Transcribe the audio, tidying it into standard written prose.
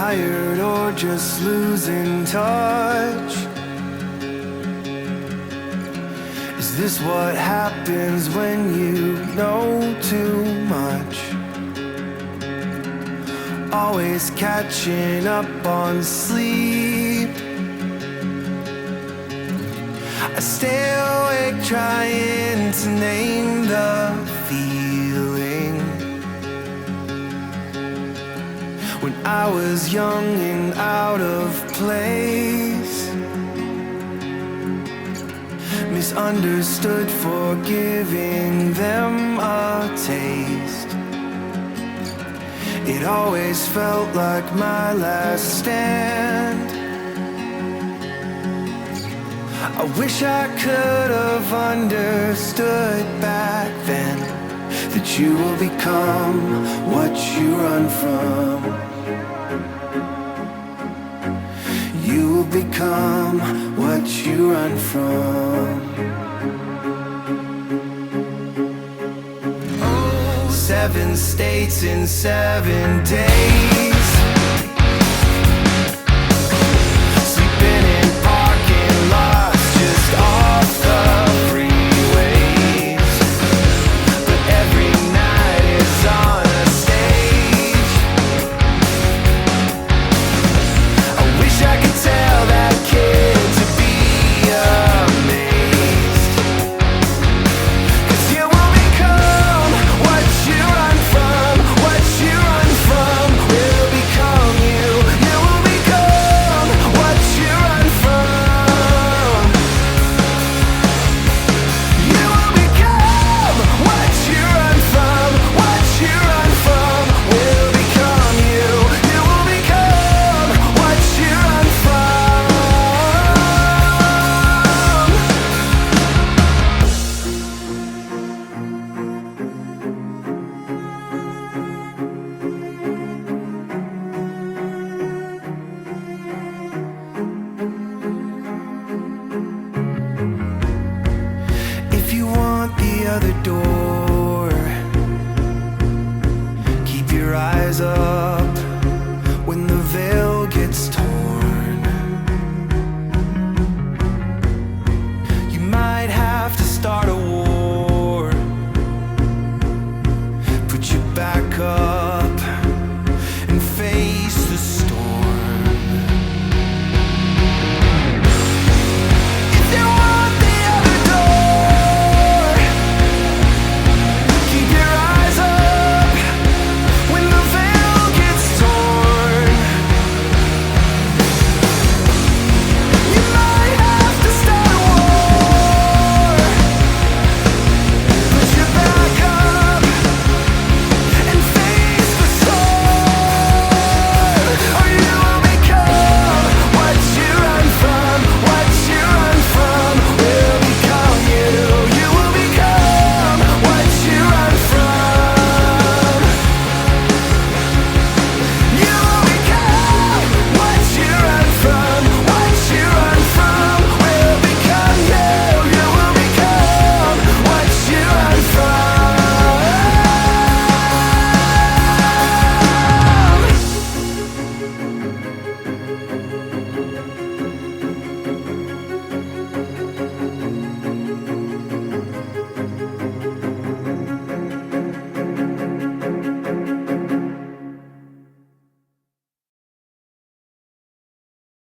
tired or just losing touch? Is this what happens when you know too much? Always catching up on sleep. I stay awake trying to name the feeling. When I was young and out of place, misunderstood for giving them a taste. It always felt like my last stand. I wish I could have understood back then that you will become what you run from. You will become what you run from. 7 states in 7 days.